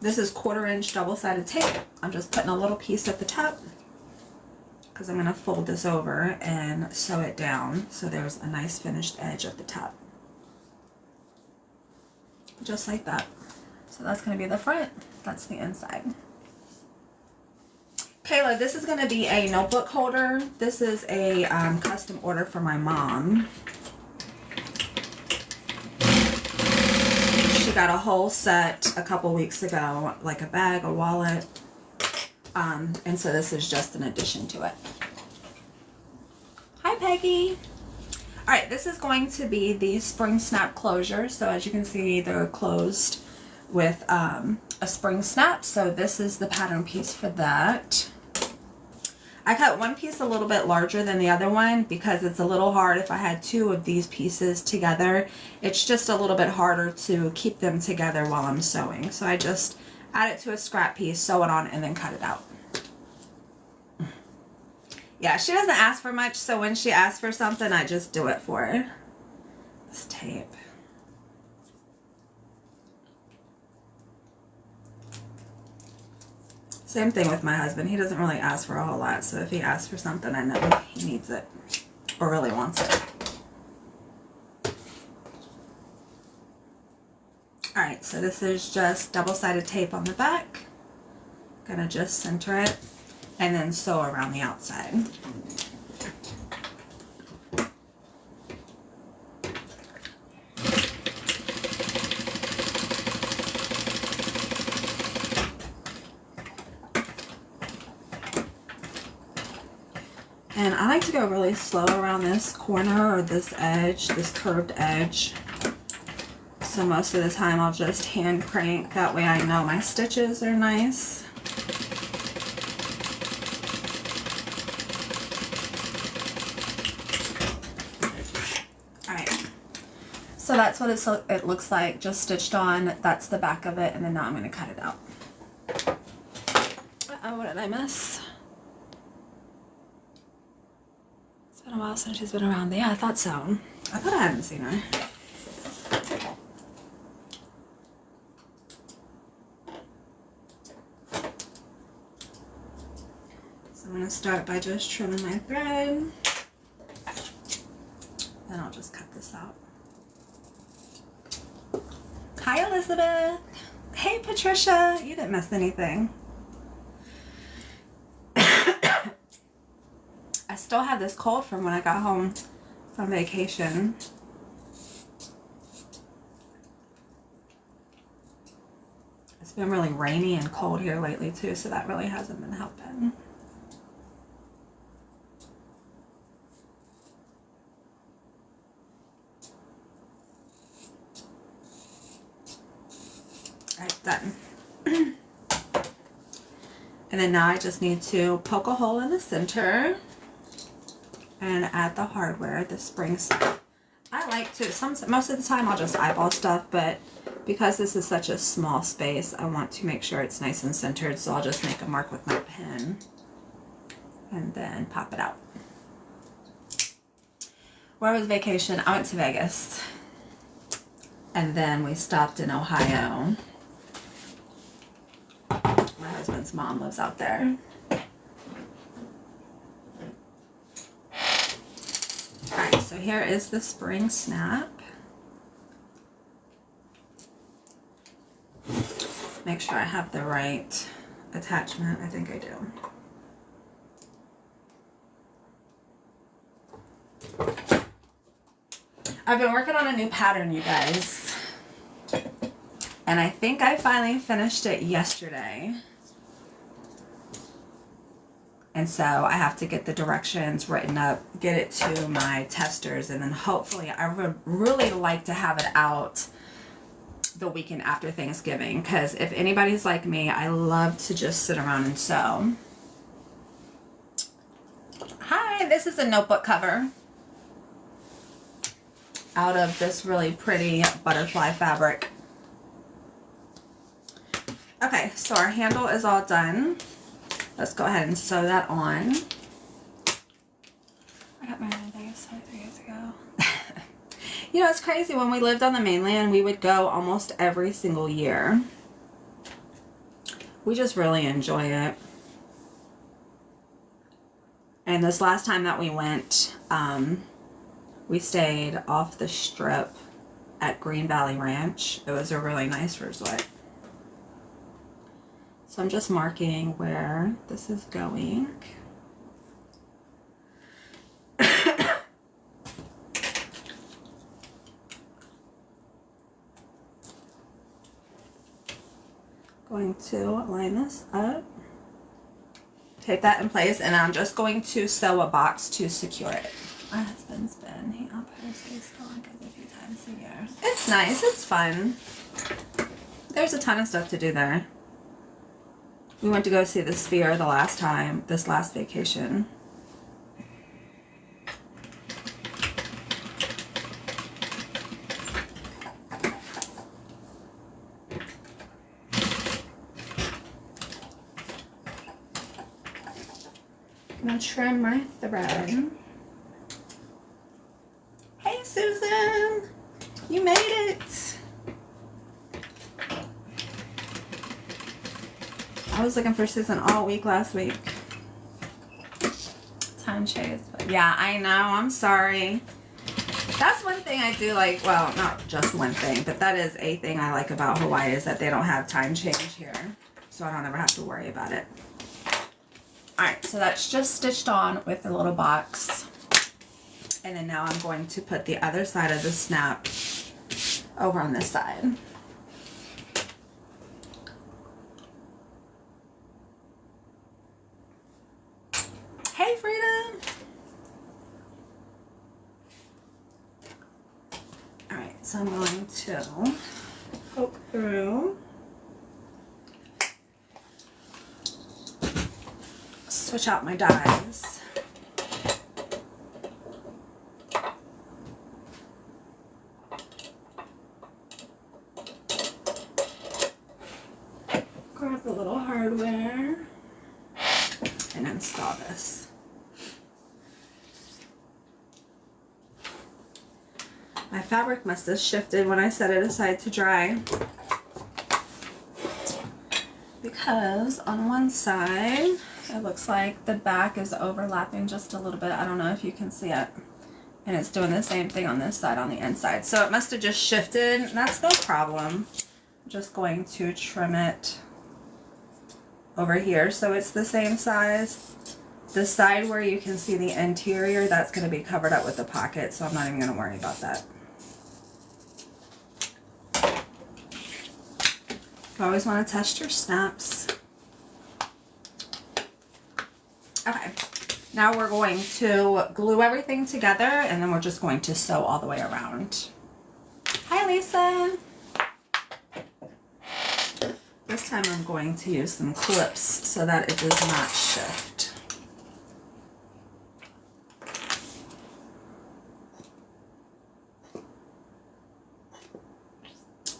This is 1/4 inch double-sided tape. I'm just putting a little piece at the top because I'm going to fold this over and sew it down so there's a nice finished edge at the top. Just like that. So that's going to be the front. That's the inside. Kayla, this is going to be a notebook holder. This is a custom order for my mom. She got a whole set a couple weeks ago, like a bag, a wallet. And so this is just an addition to it. Hi, Peggy. All right, this is going to be the spring snap closure. So as you can see, they're closed with a spring snap. So this is the pattern piece for that. I cut one piece a little bit larger than the other one because it's a little hard. If I had 2 of these pieces together, it's just a little bit harder to keep them together while I'm sewing. So I just add it to a scrap piece, sew it on, and then cut it out. Yeah, she doesn't ask for much, so when she asks for something, I just do it for her. This tape. Same thing with my husband. He doesn't really ask for a whole lot, so if he asks for something, I know he needs it or really wants it. Alright, so this is just double-sided tape on the back. Gonna just center it and then sew around the outside. And I like to go really slow around this corner or this edge, this curved edge. So most of the time I'll just hand crank, that way I know my stitches are nice. Alright, so that's what it looks like, just stitched on. That's the back of it, and then now I'm going to cut it out. Uh-oh, what did I miss? It's been a while since she's been around. Yeah, I thought so. I thought I hadn't seen her. I'm going to start by just trimming my thread. Then I'll just cut this out. Hi, Elizabeth. Hey, Patricia. You didn't miss anything. I still have this cold from when I got home from vacation. It's been really rainy and cold here lately too, so that really hasn't been helping. Alright, done. And then now I just need to poke a hole in the center and add the hardware, the spring stuff. I like to, most of the time I'll just eyeball stuff, but because this is such a small space, I want to make sure it's nice and centered, so I'll just make a mark with my pen and then pop it out. Where was vacation? I went to Vegas. And then we stopped in Ohio. My husband's mom lives out there. Alright, so here is the spring snap. Make sure I have the right attachment. I think I do. I've been working on a new pattern, you guys. And I think I finally finished it yesterday. And so I have to get the directions written up, get it to my testers, and then hopefully I would really like to have it out the weekend after Thanksgiving, because if anybody's like me, I love to just sit around and sew. Hi, this is a notebook cover out of this really pretty butterfly fabric. Okay, so our handle is all done. Let's go ahead and sew that on. I got married in Vegas 3 years ago. You know, it's crazy. When we lived on the mainland, we would go almost every single year. We just really enjoy it. And this last time that we went, we stayed off the strip at Green Valley Ranch. It was a really nice resort. So I'm just marking where this is going. Going to line this up, take that in place, and I'm just going to sew a box to secure it. My husband's been, he up here stays on a few times a year. It's nice, it's fun. There's a ton of stuff to do there. We went to go see the Sphere the last time, this last vacation. I'm gonna trim my thread. Hey Susan, you made it. I was looking for Susan all week last week. Time chase, but yeah, I know, I'm sorry. That's one thing I do like, well, not just one thing, but that is a thing I like about Hawaii is that they don't have time change here. So I don't ever have to worry about it. Alright, so that's just stitched on with a little box. And then now I'm going to put the other side of the snap over on this side. Hey, Frida! Alright, so I'm going to poke through. Switch out my dies. Grab the little hardware and install this. My fabric must have shifted when I set it aside to dry, because on one side it looks like the back is overlapping just a little bit. I don't know if you can see it. And it's doing the same thing on this side on the inside. So it must have just shifted. That's no problem. I'm just going to trim it over here so it's the same size. The side where you can see the interior, that's going to be covered up with the pocket, so I'm not even going to worry about that. You always want to test your snaps. Okay, now we're going to glue everything together and then we're just going to sew all the way around. Hi, Lisa. This time I'm going to use some clips so that it does not shift.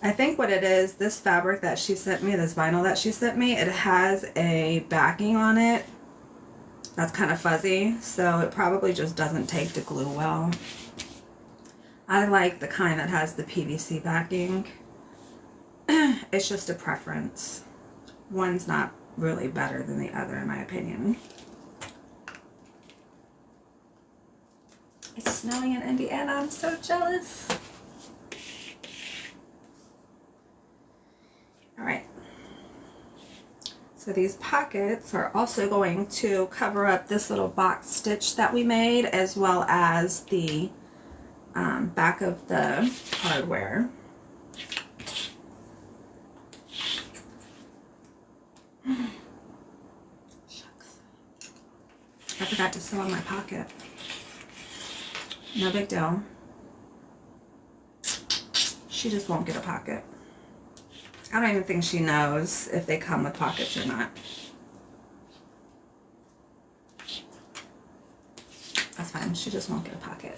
I think what it is, this fabric that she sent me, this vinyl that she sent me, it has a backing on it that's kind of fuzzy, so it probably just doesn't take to glue well. I like the kind that has the PVC backing. It's just a preference. One's not really better than the other in my opinion. It's snowing in Indiana. I'm so jealous. All right. So these pockets are also going to cover up this little box stitch that we made, as well as the back of the hardware. Shucks. I forgot to sew on my pocket. No big deal. She just won't get a pocket. I don't even think she knows if they come with pockets or not. That's fine. She just won't get a pocket.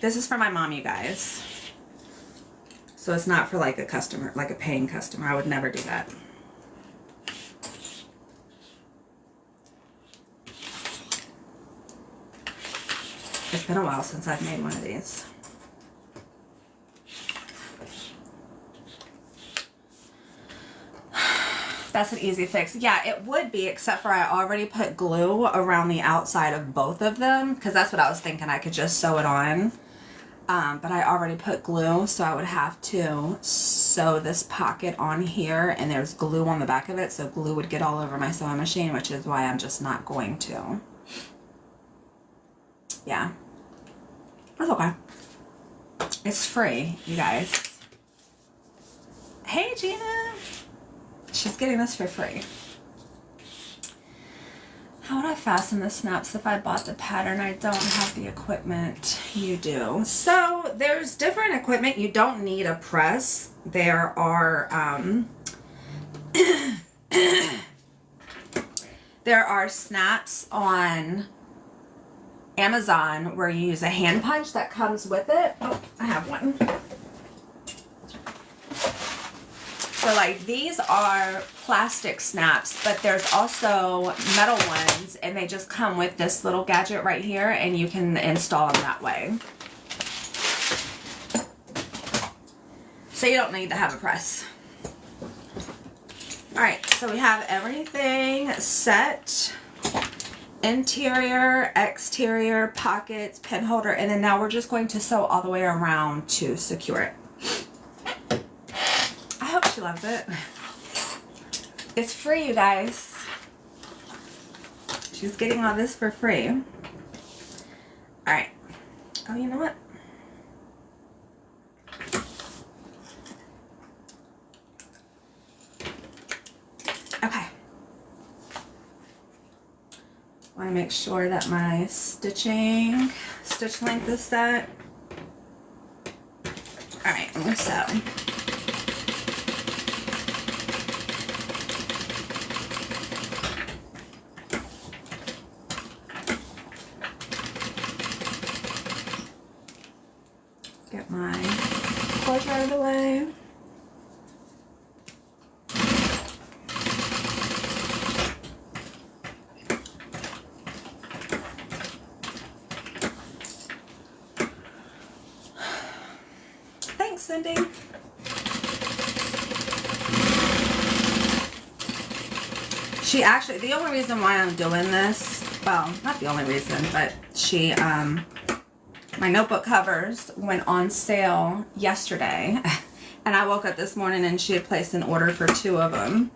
This is for my mom, you guys. So it's not for like a customer, like a paying customer. I would never do that. It's been a while since I've made one of these. That's an easy fix. Yeah, it would be, except for I already put glue around the outside of both of them, because that's what I was thinking. I could just sew it on. But I already put glue, so I would have to sew this pocket on here, and there's glue on the back of it, so glue would get all over my sewing machine, which is why I'm just not going to. Yeah. That's okay. It's free, you guys. Hey, Gina. She's getting this for free. How would I fasten the snaps if I bought the pattern? I don't have the equipment. You do. So there's different equipment. You don't need a press. There are there are snaps on Amazon where you use a hand punch that comes with it. Oh, I have one. So like these are plastic snaps, but there's also metal ones, and they just come with this little gadget right here, and you can install them that way. So you don't need to have a press. All right, so we have everything set. Interior, exterior, pockets, pin holder, and then now we're just going to sew all the way around to secure it. I hope she loves it. It's free, you guys. She's getting all this for free. All right. Oh, you know what? Okay. Want to make sure that my stitch length is set. All right, I'm gonna sew. Get my cords out of the way. Thanks, Cindy. She actually, the only reason why I'm doing this, well, not the only reason, but she, my notebook covers went on sale yesterday, and I woke up this morning and she had placed an order for 2 of them,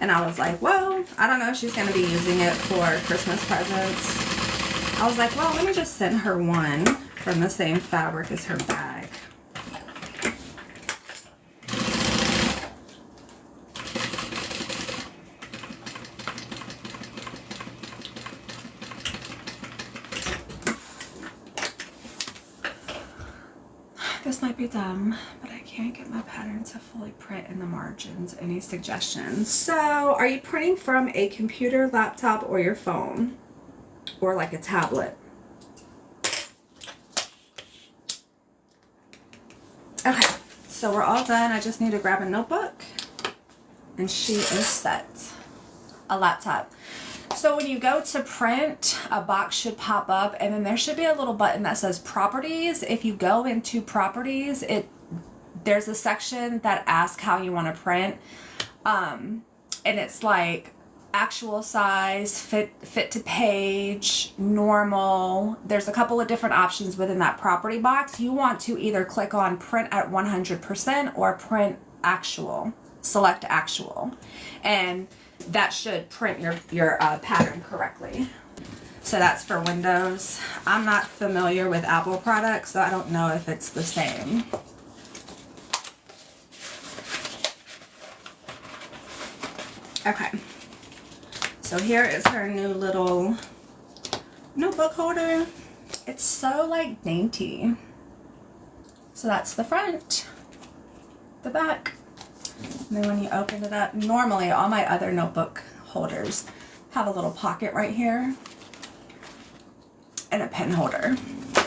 and I was like, well, I don't know if she's going to be using it for Christmas presents. I was like, well, let me just send her one from the same fabric as her bag. This might be dumb, but I can't get my pattern to fully print in the margins. Any suggestions? So, are you printing from a computer, laptop, or your phone? Or like a tablet? Okay, so we're all done. I just need to grab a notebook, and she is set. A laptop. So when you go to print, a box should pop up, and then there should be a little button that says properties. If you go into properties, there's a section that asks how you want to print, and it's like actual size, fit to page, normal. There's a couple of different options within that property box. You want to either click on print at 100% or print actual, select actual, and that should print your pattern correctly. So that's for Windows. I'm not familiar with Apple products, so I don't know if it's the same. Okay. So here is her new little notebook holder. It's so like dainty. So that's the front, the back. And then when you open it up, normally all my other notebook holders have a little pocket right here and a pen holder. All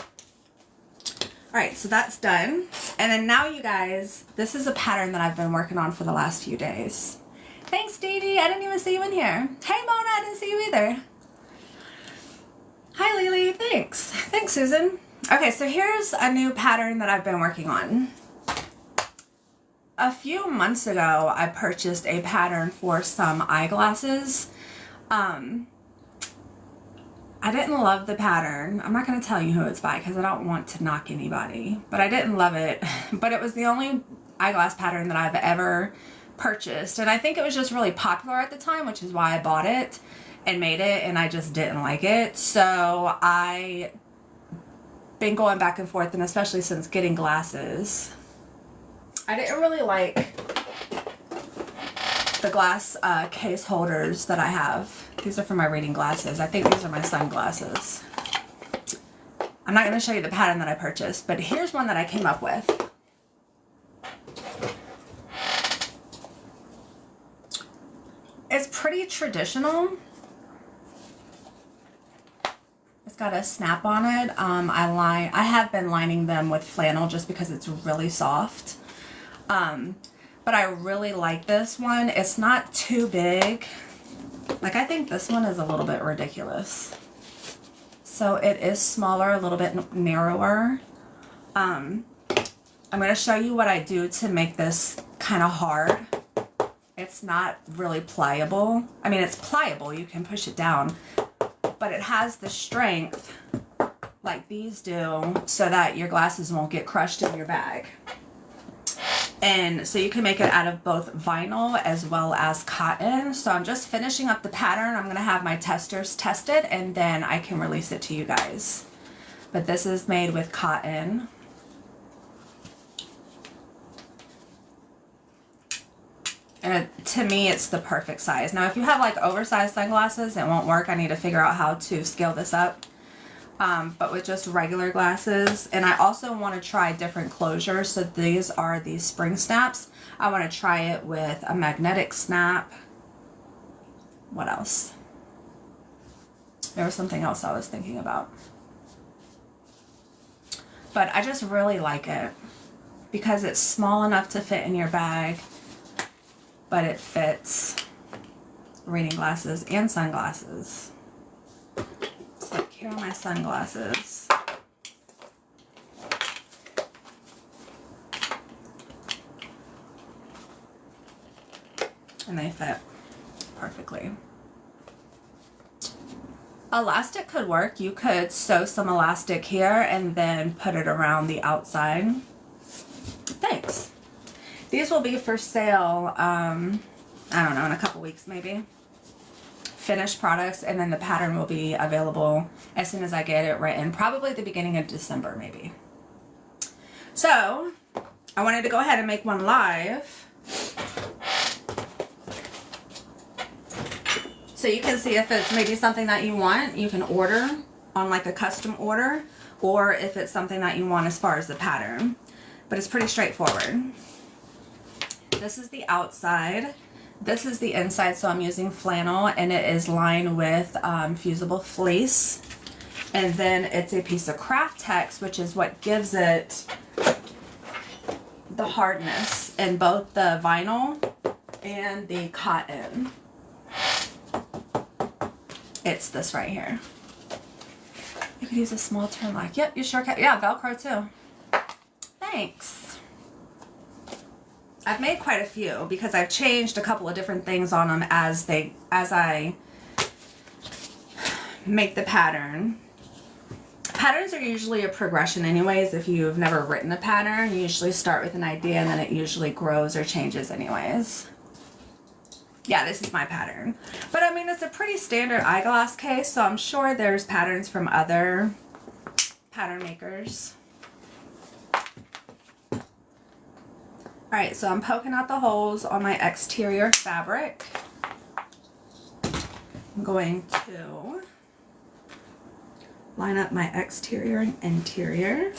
right, so that's done. And then now you guys, this is a pattern that I've been working on for the last few days. Thanks, Dee Dee. I didn't even see you in here. Hey, Mona, I didn't see you either. Hi, Lily. Thanks. Thanks, Susan. Okay, so here's a new pattern that I've been working on. a few months ago, I purchased a pattern for some eyeglasses. I didn't love the pattern. I'm not going to tell you who it's by because I don't want to knock anybody, but I didn't love it. But it was the only eyeglass pattern that I've ever purchased, and I think it was just really popular at the time, which is why I bought it and made it, and I just didn't like it. So I been going back and forth, and especially since getting glasses, I didn't really like the glass case holders that I have. These are for my reading glasses. I think these are my sunglasses. I'm not going to show you the pattern that I purchased, but here's one that I came up with. It's pretty traditional. It's got a snap on it. I have been lining them with flannel just because it's really soft. But I really like this one. It's not too big. Like, I think this one is a little bit ridiculous. So it is smaller, a little bit narrower. I'm going to show you what I do to make this kind of hard. It's not really pliable. I mean, it's pliable. You can push it down. But it has the strength, like these do, so that your glasses won't get crushed in your bag. And so you can make it out of both vinyl as well as cotton. So I'm just finishing up the pattern. I'm going to have my testers test it, and then I can release it to you guys. But this is made with cotton. And to me, it's the perfect size. Now, if you have like oversized sunglasses, it won't work. I need to figure out how to scale this up. But with just regular glasses, and I also want to try different closures. So these are the spring snaps. I want to try it with a magnetic snap. What else? There was something else I was thinking about. But I just really like it because it's small enough to fit in your bag, but it fits reading glasses and sunglasses. So here are my sunglasses. And they fit perfectly. Elastic could work. You could sew some elastic here and then put it around the outside. Thanks. These will be for sale, I don't know, in a couple weeks maybe. Finished products, and then the pattern will be available as soon as I get it written, probably the beginning of December maybe. So I wanted to go ahead and make one live so you can see if it's maybe something that you want. You can order on like a custom order, or if it's something that you want as far as the pattern, but it's pretty straightforward. This is the outside. This is the inside, so I'm using flannel, and it is lined with fusible fleece. And then it's a piece of craft text, which is what gives it the hardness in both the vinyl and the cotton. It's this right here. You could use a small turn lock. Yep, you sure can. Yeah, Velcro too. Thanks. I've made quite a few because I've changed a couple of different things on them as I make the pattern. Patterns are usually a progression anyways. If you've never written a pattern, you usually start with an idea and then it usually grows or changes anyways. Yeah, this is my pattern. But I mean, it's a pretty standard eyeglass case, so I'm sure there's patterns from other pattern makers. Alright, so I'm poking out the holes on my exterior fabric. I'm going to line up my exterior and interior.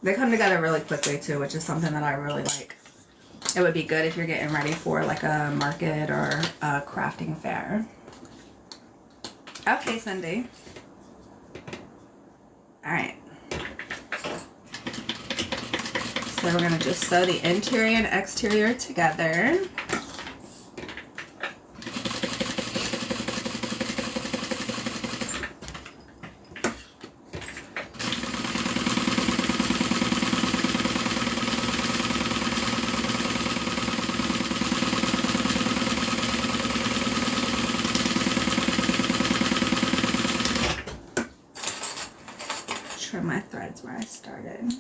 They come together really quickly too, which is something that I really like. It would be good if you're getting ready for like a market or a crafting fair. Okay, Cindy. Alright. So we're going to just sew the interior and exterior together. started.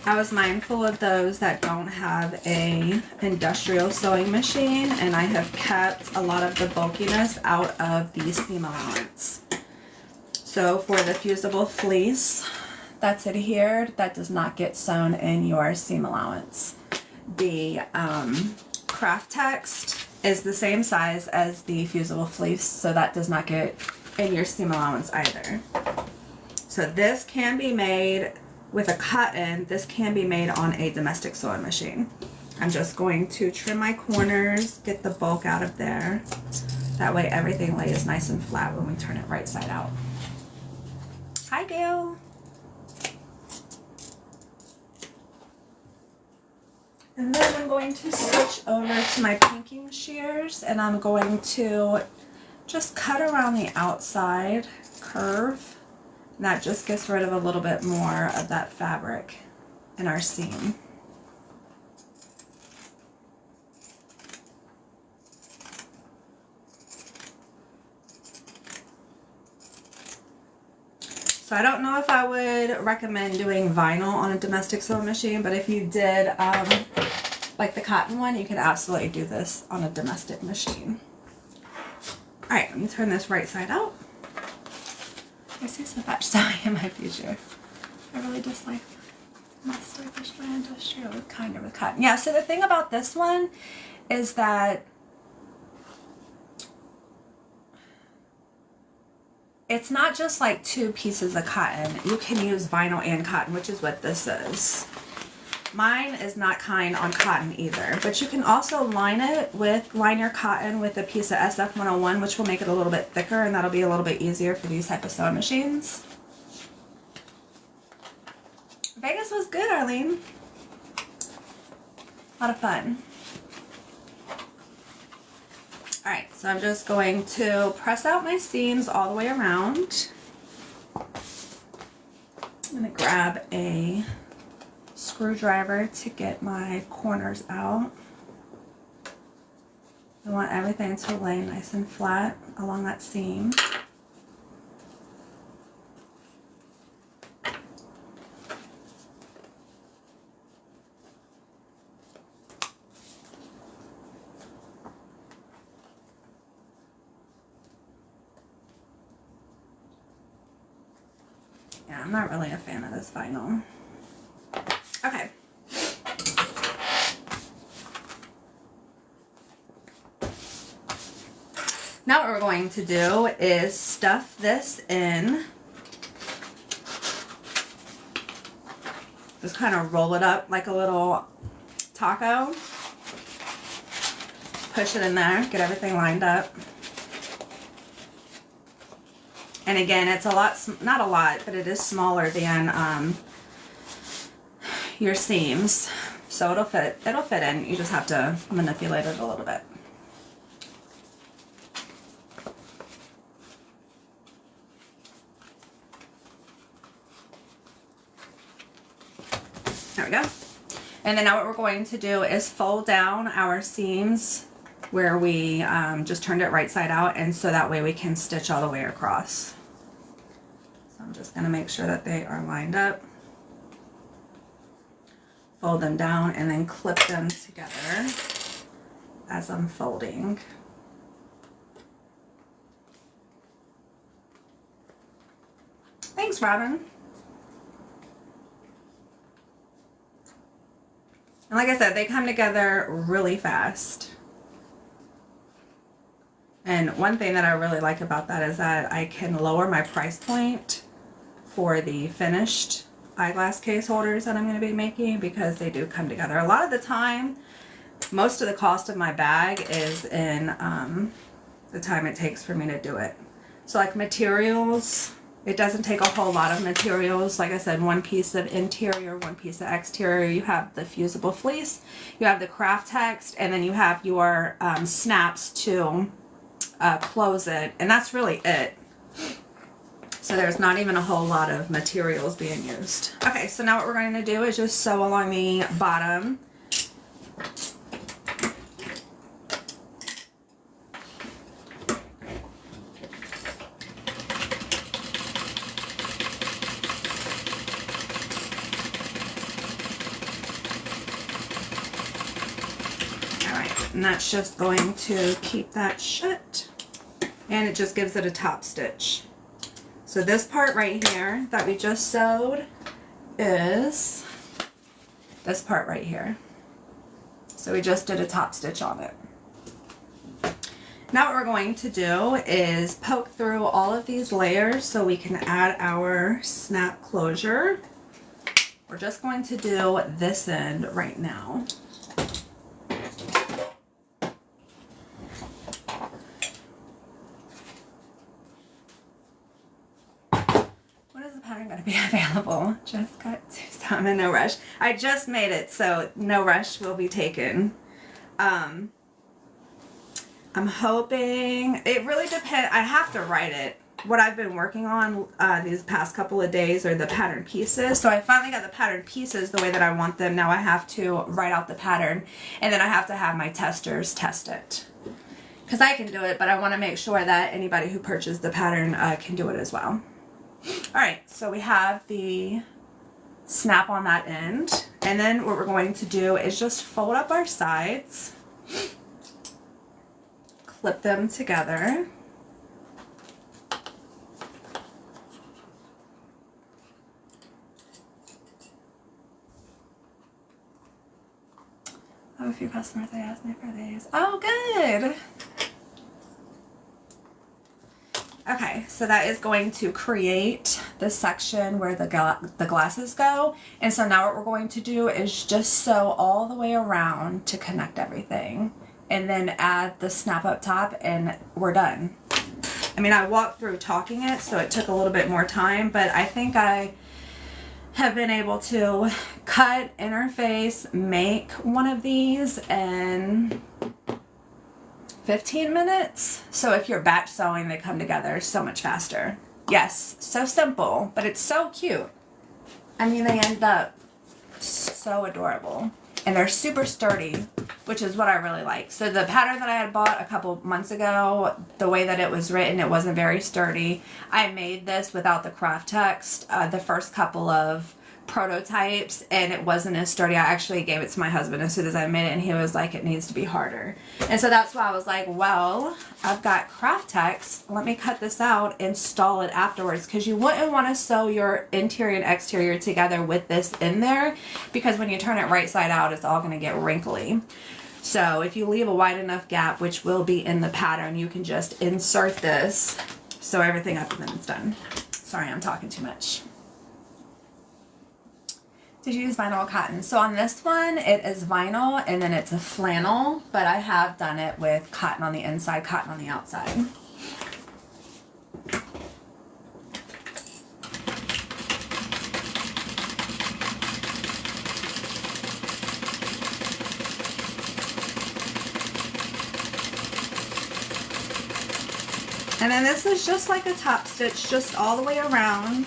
I was mindful of those that don't have a industrial sewing machine, and I have kept a lot of the bulkiness out of the seam allowance. So for the fusible fleece that's adhered, that does not get sewn in your seam allowance. The craft text is the same size as the fusible fleece, so that does not get in your seam allowance either. So this can be made with a cotton. This can be made on a domestic sewing machine. I'm just going to trim my corners, get the bulk out of there. That way everything lays nice and flat when we turn it right side out. Hi, Gail. And then I'm going to switch over to my pinking shears, and I'm going to just cut around the outside curve. And that just gets rid of a little bit more of that fabric in our seam. So I don't know if I would recommend doing vinyl on a domestic sewing machine, but if you did like the cotton one, you can absolutely do this on a domestic machine. All right, let me turn this right side out. I see so much sewing in my future. I really dislike establish my industrial with kind of with cotton. Yeah, so the thing about this one is that it's not just like two pieces of cotton. You can use vinyl and cotton, which is what this is. Mine is not kind on cotton either, but you can also line your cotton with a piece of SF101, which will make it a little bit thicker, and that'll be a little bit easier for these type of sewing machines. Vegas was good, Arlene. A lot of fun. All right, so I'm just going to press out my seams all the way around. I'm gonna grab a screwdriver to get my corners out. I want everything to lay nice and flat along that seam. Yeah, I'm not really a fan of this vinyl. Okay. Now what we're going to do is stuff this in. Just kind of roll it up like a little taco. Push it in there, get everything lined up. And again, it's a lot, not a lot, but it is smaller than your seams, so it'll fit in. You just have to manipulate it a little bit. There we go. And then now what we're going to do is fold down our seams where we just turned it right side out, and so that way we can stitch all the way across. So I'm just going to make sure that they are lined up. Fold them down and then clip them together as I'm folding. Thanks, Robin. And like I said, they come together really fast. And one thing that I really like about that is that I can lower my price point for the finished eyeglass case holders that I'm going to be making, because they do come together. A lot of the time, most of the cost of my bag is in the time it takes for me to do it. So like materials, it doesn't take a whole lot of materials. Like I said, one piece of interior, one piece of exterior. You have the fusible fleece, you have the craft text, and then you have your snaps to close it, and that's really it. So there's not even a whole lot of materials being used. Okay, so now what we're going to do is just sew along the bottom. And that's just going to keep that shut. And it just gives it a top stitch. So this part right here that we just sewed is this part right here. So we just did a top stitch on it. Now what we're going to do is poke through all of these layers so we can add our snap closure. We're just going to do this end right now. When is the pattern going to be available? Just cut to some and no rush. I just made it, so no rush will be taken. I'm hoping, it really depends, I have to write it. What I've been working on these past couple of days are the pattern pieces. So I finally got the pattern pieces the way that I want them. Now I have to write out the pattern, and then I have to have my testers test it. Because I can do it, but I want to make sure that anybody who purchased the pattern can do it as well. Alright, so we have the snap on that end. And then what we're going to do is just fold up our sides. Clip them together. I have a few customers, they asked me for these. Oh, good! Okay, so that is going to create the section where the glasses go. And so now what we're going to do is just sew all the way around to connect everything. And then add the snap up top and we're done. I mean, I walked through talking it, so it took a little bit more time, but I think I have been able to cut, interface, make one of these in 15 minutes. So if you're batch sewing, they come together so much faster. Yes, so simple, but it's so cute. I mean, they end up so adorable. And they're super sturdy, which is what I really like. So the pattern that I had bought a couple months ago, the way that it was written, it wasn't very sturdy. I made this without the craft text, the first couple of prototypes, and it wasn't as sturdy. I actually gave it to my husband as soon as I made it, and he was like, it needs to be harder. And so that's why I was like, well, I've got craft text. Let me cut this out and install it afterwards, because you wouldn't want to sew your interior and exterior together with this in there, because when you turn it right side out, it's all going to get wrinkly. So if you leave a wide enough gap, which will be in the pattern, you can just insert this, sew everything up, and then it's done. Sorry, I'm talking too much. Did you use vinyl or cotton? So on this one, it is vinyl and then it's a flannel, but I have done it with cotton on the inside, cotton on the outside. And then this is just like a top stitch, just all the way around.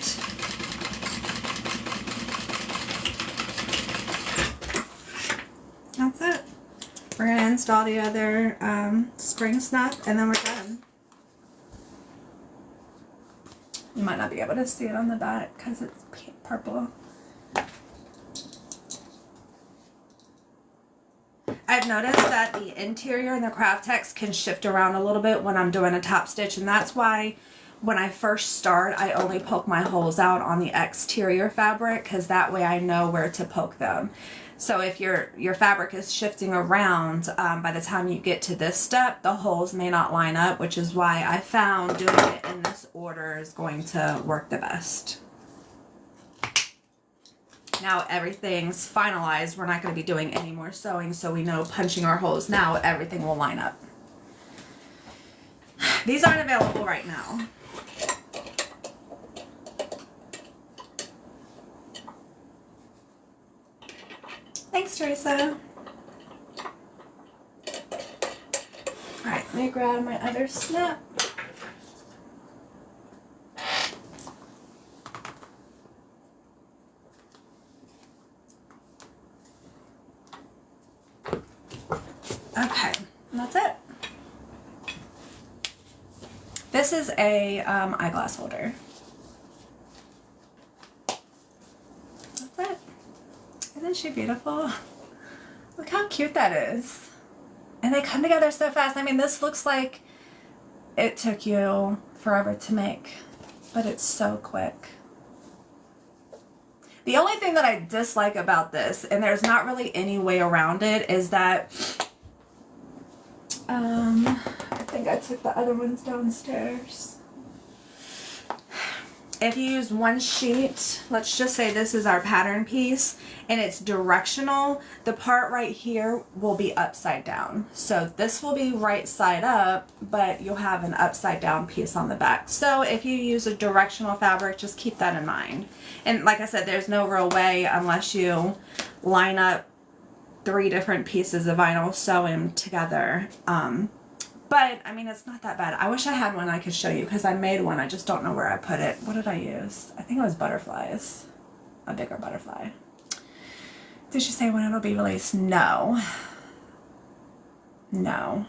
That's it. We're going to install the other spring snap, and then we're done. You might not be able to see it on the back because it's purple. I've noticed that the interior and the craft text can shift around a little bit when I'm doing a top stitch, and that's why when I first start, I only poke my holes out on the exterior fabric, because that way I know where to poke them. So if your fabric is shifting around, by the time you get to this step, the holes may not line up, which is why I found doing it in this order is going to work the best. Now everything's finalized. We're not going to be doing any more sewing, so we know punching our holes now, everything will line up. These aren't available right now. Thanks, Teresa. Alright, let me grab my other snap. Okay, and that's it. This is a eyeglass holder. That's it. Isn't she beautiful? Look how cute that is. And they come together so fast. I mean, this looks like it took you forever to make, but it's so quick. The only thing that I dislike about this, and there's not really any way around it, is that I think I took the other ones downstairs. If you use one sheet, let's just say this is our pattern piece and it's directional, the part right here will be upside down. So this will be right side up, but you'll have an upside down piece on the back. So if you use a directional fabric, just keep that in mind. And like I said, there's no real way unless you line up 3 different pieces of vinyl, sew them together. But I mean, it's not that bad. I wish I had one I could show you because I made one. I just don't know where I put it. What did I use? I think it was butterflies. A bigger butterfly. Did she say when it'll be released? No. No.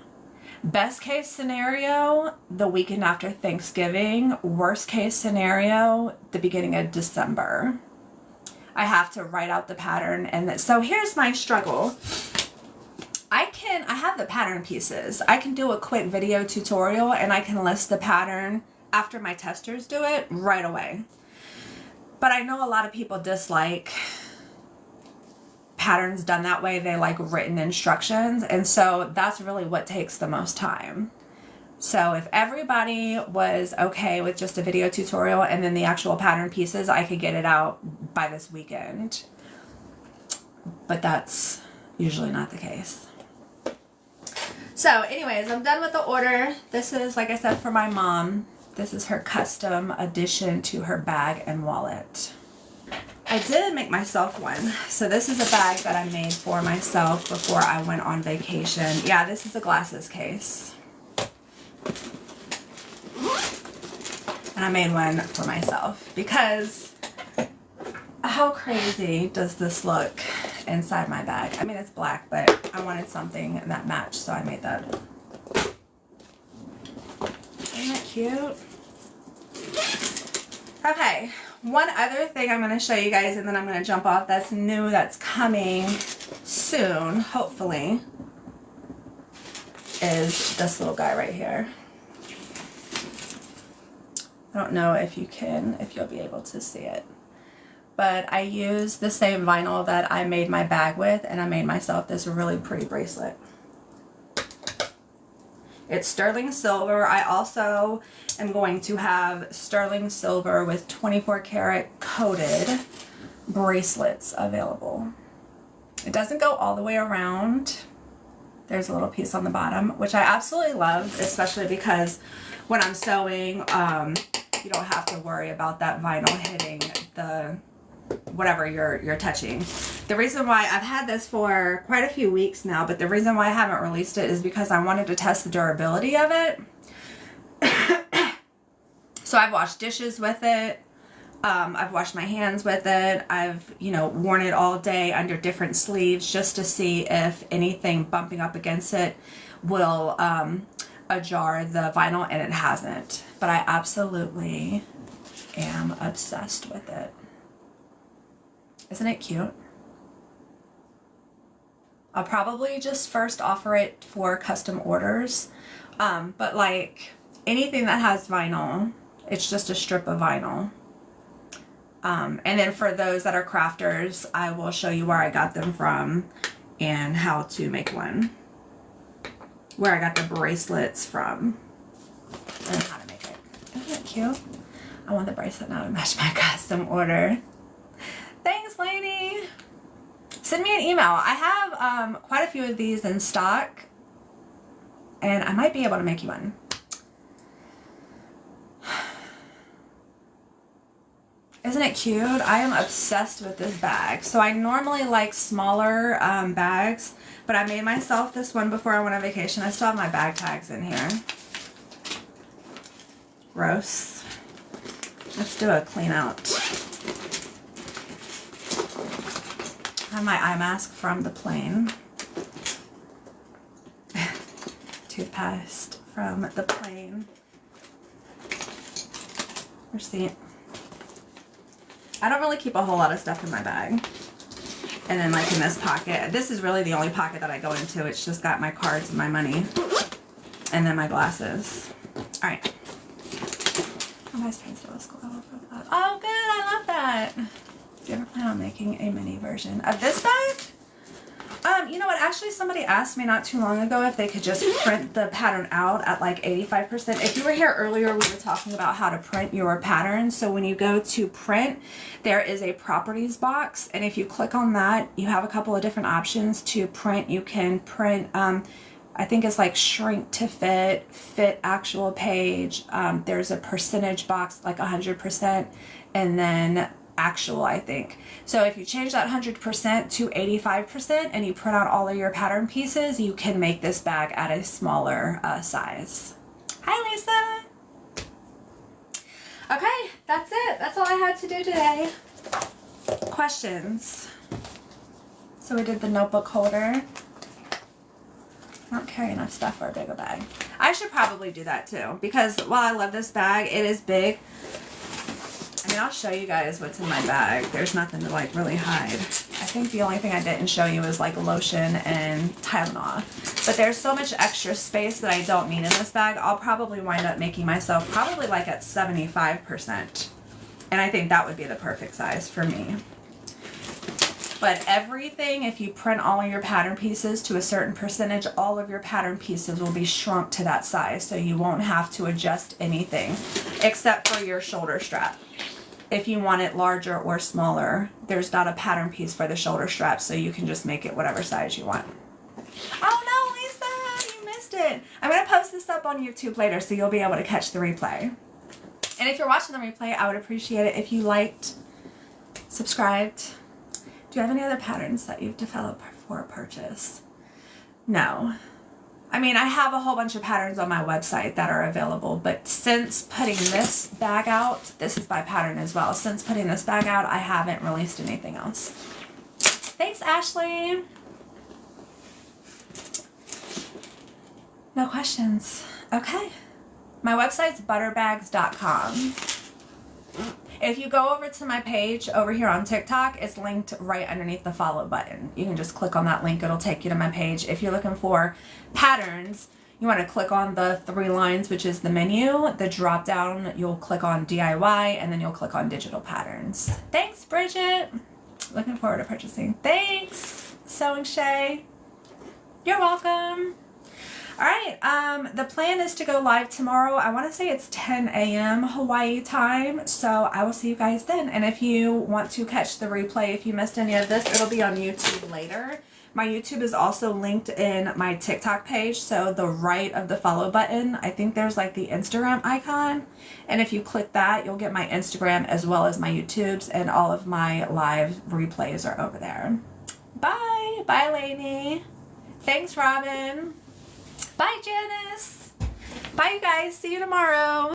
Best case scenario, the weekend after Thanksgiving. Worst case scenario, the beginning of December. I have to write out the pattern. And so here's my struggle. I have the pattern pieces. I can do a quick video tutorial and I can list the pattern after my testers do it right away. But I know a lot of people dislike patterns done that way. They like written instructions. And so that's really what takes the most time. So if everybody was okay with just a video tutorial and then the actual pattern pieces, I could get it out by this weekend. But that's usually not the case. So anyways, I'm done with the order. This is, like I said, for my mom. This is her custom addition to her bag and wallet. I did make myself one. So this is a bag that I made for myself before I went on vacation. Yeah, this is a glasses case. And I made one for myself because how crazy does this look inside my bag? I mean, it's black, but I wanted something that matched, so I made that. Isn't that cute? Okay, one other thing I'm going to show you guys, and then I'm going to jump off, that's new, that's coming soon, hopefully, is this little guy right here. I don't know if you'll be able to see it. But I used the same vinyl that I made my bag with, and I made myself this really pretty bracelet. It's sterling silver. I also am going to have sterling silver with 24 karat coated bracelets available. It doesn't go all the way around. There's a little piece on the bottom, which I absolutely love, especially because when I'm sewing, you don't have to worry about that vinyl hitting the whatever you're touching. The reason why I've had this for quite a few weeks now, but the reason why I haven't released it is because I wanted to test the durability of it. So I've washed dishes with it. I've washed my hands with it. I've, worn it all day under different sleeves just to see if anything bumping up against it will ajar the vinyl, and it hasn't. But I absolutely am obsessed with it. Isn't it cute? I'll probably just first offer it for custom orders. But like anything that has vinyl, it's just a strip of vinyl. And then for those that are crafters, I will show you where I got them from and how to make one. Where I got the bracelets from and how to make it. Isn't it cute? I want the bracelet now to match my custom order. Thanks, lady. Send me an email. I have quite a few of these in stock, and I might be able to make you one. Isn't it cute? I am obsessed with this bag. So I normally like smaller bags, but I made myself this one before I went on vacation. I still have my bag tags in here. Gross. Let's do a clean out. I have my eye mask from the plane. Toothpaste from the plane. Receipt. I don't really keep a whole lot of stuff in my bag. And then like in this pocket, this is really the only pocket that I go into. It's just got my cards and my money. And then my glasses. All right. Oh, my space was cool. Oh, good. I love that. Do you ever plan on making a mini version of this bag? You know what? Actually, somebody asked me not too long ago if they could just print the pattern out at like 85%. If you were here earlier, we were talking about how to print your pattern. So when you go to print, there is a properties box. And if you click on that, you have a couple of different options to print. You can print, I think it's like shrink to fit, fit actual page. There's a percentage box, like 100%, and then actual, I think. So if you change that 100% to 85% and you print out all of your pattern pieces, you can make this bag at a smaller size. Hi, Lisa. Okay, that's it. That's all I had to do today. Questions? So we did the notebook holder. I don't carry enough stuff for a bigger bag. I should probably do that too, because while I love this bag, it is big. I mean, I'll show you guys what's in my bag. There's nothing to like really hide. I think the only thing I didn't show you is like lotion and Tylenol. But there's so much extra space that I don't need in this bag. I'll probably wind up making myself probably like at 75%. And I think that would be the perfect size for me. But everything, if you print all of your pattern pieces to a certain percentage, all of your pattern pieces will be shrunk to that size. So you won't have to adjust anything except for your shoulder strap. If you want it larger or smaller, there's not a pattern piece for the shoulder strap, so you can just make it whatever size you want. Oh no, Lisa, you missed it. I'm going to post this up on YouTube later, so you'll be able to catch the replay. And if you're watching the replay, I would appreciate it if you liked, subscribed. Do you have any other patterns that you've developed for purchase? No. I mean, I have a whole bunch of patterns on my website that are available, but since putting this bag out, this is by pattern as well. Since putting this bag out, I haven't released anything else. Thanks, Ashley. No questions. Okay. My website's butterbags.com. If you go over to my page over here on TikTok, it's linked right underneath the follow button. You can just click on that link. It'll take you to my page. If you're looking for patterns, you want to click on the 3 lines, which is the menu. The drop down, you'll click on DIY, and then you'll click on digital patterns. Thanks, Bridget. Looking forward to purchasing. Thanks, Sewing Shay. You're welcome. All right, the plan is to go live tomorrow. I want to say it's 10 a.m. Hawaii time, so I will see you guys then. And if you want to catch the replay, if you missed any of this, it'll be on YouTube later. My YouTube is also linked in my TikTok page, so the right of the follow button, I think there's like the Instagram icon. And if you click that, you'll get my Instagram as well as my YouTubes, and all of my live replays are over there. Bye. Bye, Lainey. Thanks, Robin. Bye, Janice. Bye, you guys. See you tomorrow.